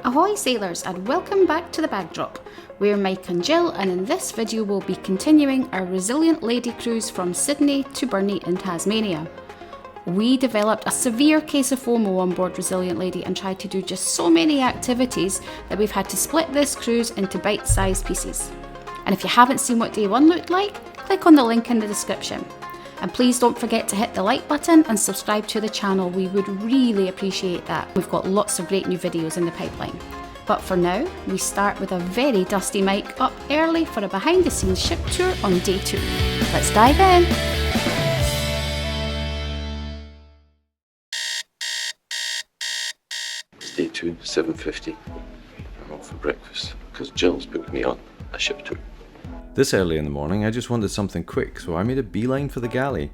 Ahoy sailors, and welcome back to the Backdrop. We're Mike and Jill, and in this video we'll be continuing our Resilient Lady cruise from Sydney to Burnie in Tasmania. We developed a severe case of FOMO on board Resilient Lady and tried to do just so many activities that we've had to split this cruise into bite-sized pieces. And if you haven't seen what day one looked like, click on the link in the description. And please don't forget to hit the like button and subscribe to the channel, we would really appreciate that. We've got lots of great new videos in the pipeline. But for now, we start with a very dusty Mike up early for a behind the scenes ship tour on day 2. Let's dive in! It's day 2, 7:50. I'm off for breakfast because Jill's booked me on a ship tour. This early in the morning I just wanted something quick, so I made a beeline for the galley.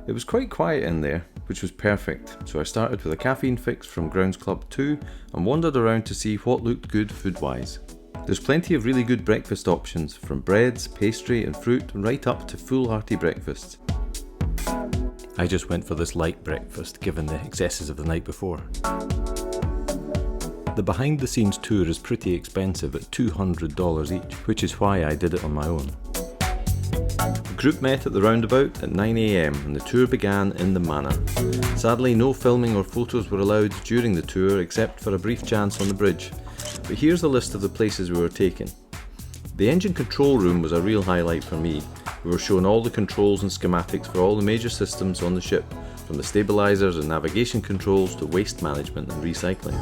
It was quite quiet in there, which was perfect, so I started with a caffeine fix from Grounds Club 2 and wandered around to see what looked good food-wise. There's plenty of really good breakfast options, from breads, pastry and fruit right up to full-hearty breakfasts. I just went for this light breakfast given the excesses of the night before. The behind the scenes tour is pretty expensive at $200 each, which is why I did it on my own. The group met at the roundabout at 9 AM and the tour began in the manor. Sadly, no filming or photos were allowed during the tour except for a brief chance on the bridge, but here's a list of the places we were taken. The engine control room was a real highlight for me. We were shown all the controls and schematics for all the major systems on the ship, from the stabilizers and navigation controls to waste management and recycling.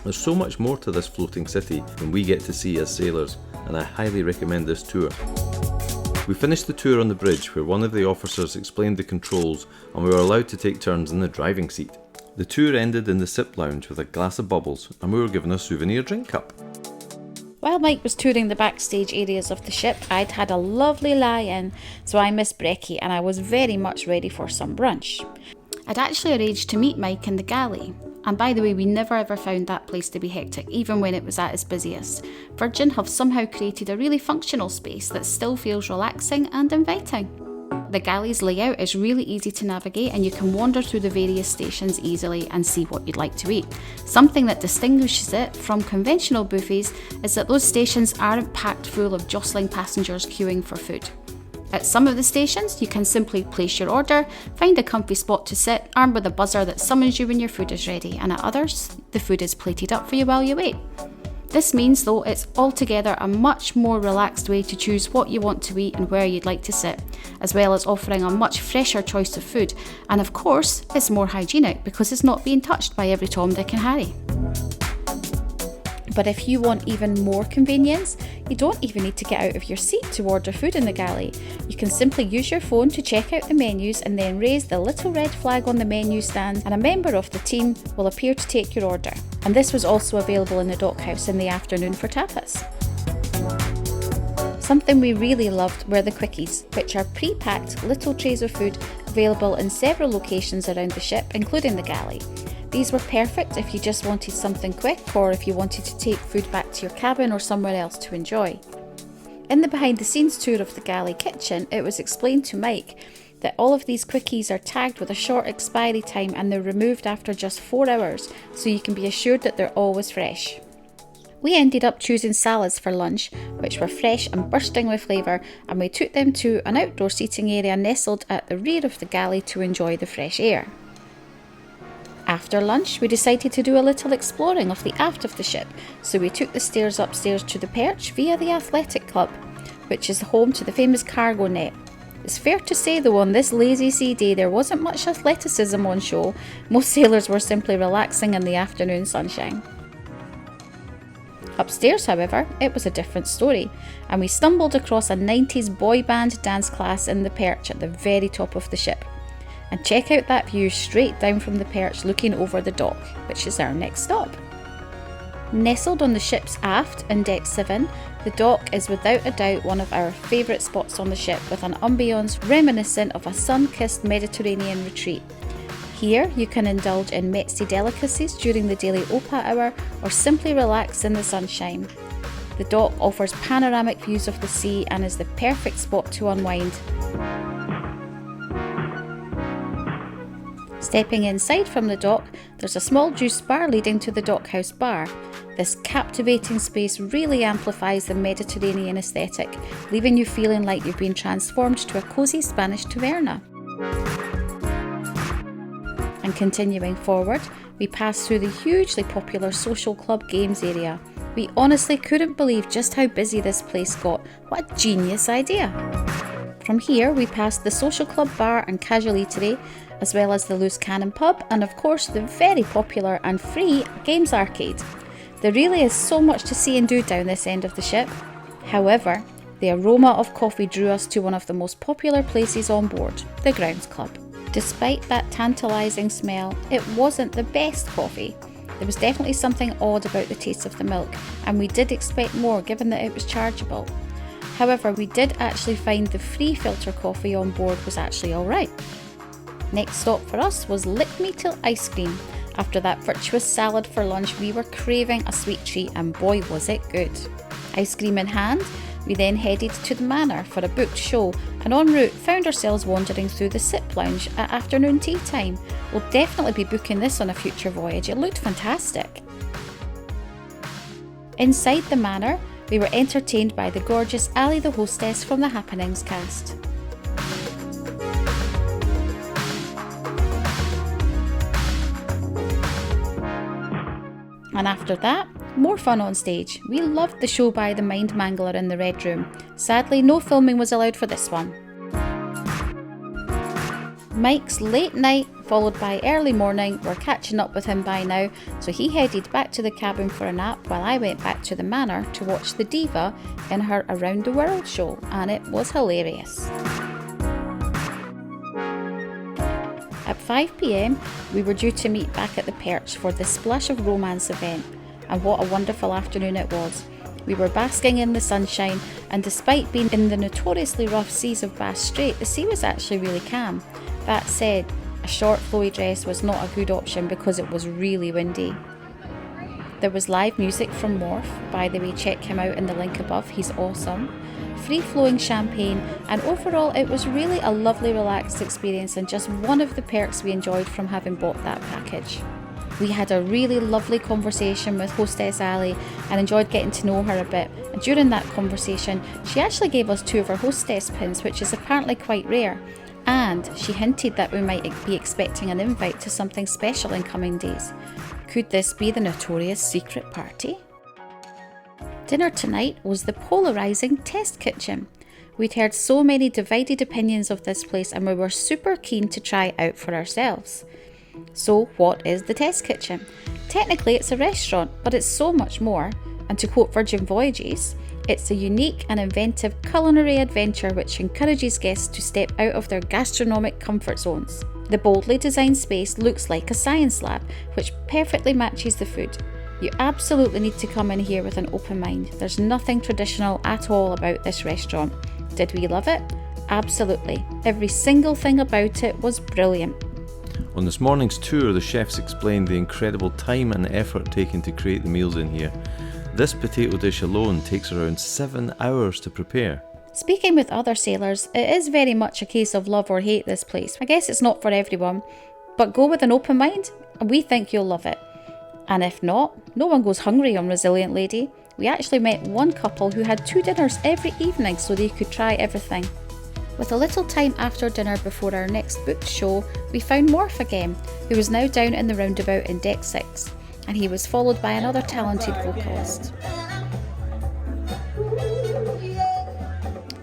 There's so much more to this floating city than we get to see as sailors, and I highly recommend this tour. We finished the tour on the bridge where one of the officers explained the controls and we were allowed to take turns in the driving seat. The tour ended in the SIP lounge with a glass of bubbles and we were given a souvenir drink cup. While Mike was touring the backstage areas of the ship, I'd had a lovely lie-in, so I missed brekkie and I was very much ready for some brunch. I'd actually arranged to meet Mike in the galley. And by the way, we never ever found that place to be hectic, even when it was at its busiest. Virgin have somehow created a really functional space that still feels relaxing and inviting. The galley's layout is really easy to navigate and you can wander through the various stations easily and see what you'd like to eat. Something that distinguishes it from conventional buffets is that those stations aren't packed full of jostling passengers queuing for food. At some of the stations, you can simply place your order, find a comfy spot to sit, armed with a buzzer that summons you when your food is ready, and at others, the food is plated up for you while you wait. This means, though, it's altogether a much more relaxed way to choose what you want to eat and where you'd like to sit, as well as offering a much fresher choice of food, and of course, it's more hygienic because it's not being touched by every Tom, Dick and Harry. But if you want even more convenience, you don't even need to get out of your seat to order food in the galley. You can simply use your phone to check out the menus and then raise the little red flag on the menu stand and a member of the team will appear to take your order. And this was also available in the dockhouse in the afternoon for tapas. Something we really loved were the quickies, which are pre-packed little trays of food available in several locations around the ship, including the galley. These were perfect if you just wanted something quick or if you wanted to take food back to your cabin or somewhere else to enjoy. In the behind the scenes tour of the galley kitchen, it was explained to Mike that all of these quickies are tagged with a short expiry time and they're removed after just 4 hours, so you can be assured that they're always fresh. We ended up choosing salads for lunch, which were fresh and bursting with flavour, and we took them to an outdoor seating area nestled at the rear of the galley to enjoy the fresh air. After lunch, we decided to do a little exploring of the aft of the ship, so we took the stairs upstairs to the perch via the Athletic Club, which is home to the famous cargo net. It's fair to say though, on this lazy sea day there wasn't much athleticism on show. Most sailors were simply relaxing in the afternoon sunshine. Upstairs, however, it was a different story, and we stumbled across a 90s boy band dance class in the perch at the very top of the ship. And check out that view straight down from the perch looking over the dock, which is our next stop. Nestled on the ship's aft in Deck 7, the dock is without a doubt one of our favourite spots on the ship, with an ambience reminiscent of a sun-kissed Mediterranean retreat. Here you can indulge in Metzi delicacies during the daily OPA hour or simply relax in the sunshine. The dock offers panoramic views of the sea and is the perfect spot to unwind. Stepping inside from the dock, there's a small juice bar leading to the dockhouse bar. This captivating space really amplifies the Mediterranean aesthetic, leaving you feeling like you've been transformed to a cosy Spanish taverna. And continuing forward, we pass through the hugely popular social club games area. We honestly couldn't believe just how busy this place got. What a genius idea! From here, we passed the social club bar and casual eatery, as well as the Loose Cannon pub, and of course the very popular and free games arcade. There really is so much to see and do down this end of the ship. However, the aroma of coffee drew us to one of the most popular places on board, the Grounds Club. Despite that tantalising smell, it wasn't the best coffee. There was definitely something odd about the taste of the milk, and we did expect more given that it was chargeable. However, we did actually find the free filter coffee on board was actually alright. Next stop for us was Lick Me Till Ice Cream. After that virtuous salad for lunch, we were craving a sweet treat, and boy was it good. Ice cream in hand, we then headed to the Manor for a booked show, and en route found ourselves wandering through the Sip Lounge at afternoon tea time. We'll definitely be booking this on a future voyage, it looked fantastic. Inside the Manor, we were entertained by the gorgeous Ali the hostess from the Happenings cast. And after that, more fun on stage. We loved the show by the Mind Mangler in the Red Room. Sadly, no filming was allowed for this one. Mike's late night followed by early morning, we're catching up with him by now, so he headed back to the cabin for a nap while I went back to the Manor to watch the Diva in her Around the World show, and it was hilarious. At 5 PM, we were due to meet back at the Perch for the Splash of Romance event, and what a wonderful afternoon it was. We were basking in the sunshine, and despite being in the notoriously rough seas of Bass Strait, the sea was actually really calm. That said, a short flowy dress was not a good option because it was really windy. There was live music from Morph, by the way check him out in the link above, he's awesome. Free-flowing champagne, and overall it was really a lovely relaxed experience and just one of the perks we enjoyed from having bought that package. We had a really lovely conversation with hostess Ali and enjoyed getting to know her a bit, and during that conversation she actually gave us 2 of her hostess pins, which is apparently quite rare, and she hinted that we might be expecting an invite to something special in coming days. Could this be the notorious secret party? Dinner tonight was the polarising Test Kitchen. We'd heard so many divided opinions of this place and we were super keen to try it out for ourselves. So what is the Test Kitchen? Technically it's a restaurant, but it's so much more, and to quote Virgin Voyages, it's a unique and inventive culinary adventure which encourages guests to step out of their gastronomic comfort zones. The boldly designed space looks like a science lab, which perfectly matches the food. You absolutely need to come in here with an open mind. There's nothing traditional at all about this restaurant. Did we love it? Absolutely. Every single thing about it was brilliant. On this morning's tour, the chefs explained the incredible time and effort taken to create the meals in here. This potato dish alone takes around 7 hours to prepare. Speaking with other sailors, it is very much a case of love or hate this place. I guess it's not for everyone, but go with an open mind and we think you'll love it. And if not, no one goes hungry on Resilient Lady. We actually met one couple who had 2 dinners every evening so they could try everything. With a little time after dinner before our next booked show, we found Morph again, who was now down in the roundabout in Deck 6, and he was followed by another talented vocalist.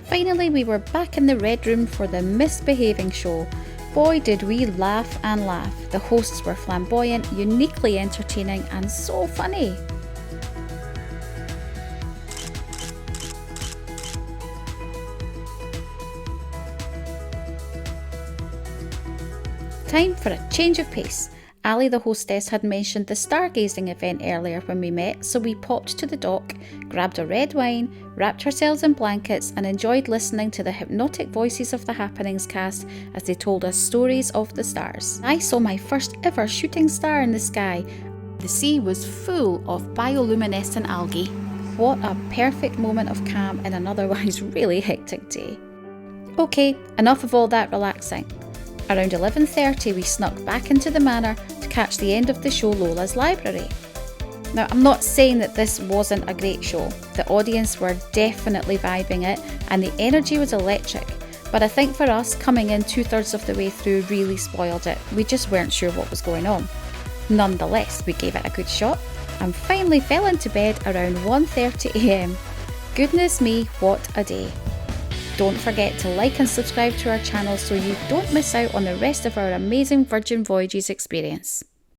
Finally, we were back in the Red Room for the Misbehaving show. Boy did we laugh and laugh. The hosts were flamboyant, uniquely entertaining and so funny. Time for a change of pace. Ali the hostess had mentioned the stargazing event earlier when we met, so we popped to the dock, grabbed a red wine, wrapped ourselves in blankets and enjoyed listening to the hypnotic voices of the Happenings cast as they told us stories of the stars. I saw my first ever shooting star in the sky. The sea was full of bioluminescent algae. What a perfect moment of calm in an otherwise really hectic day. Okay, enough of all that relaxing. Around 11:30 we snuck back into the manor to catch the end of the show Lola's Library. Now, I'm not saying that this wasn't a great show. The audience were definitely vibing it and the energy was electric, but I think for us, coming in 2/3 of the way through really spoiled it. We just weren't sure what was going on. Nonetheless, we gave it a good shot and finally fell into bed around 1:30 AM. Goodness me, what a day. Don't forget to like and subscribe to our channel so you don't miss out on the rest of our amazing Virgin Voyages experience.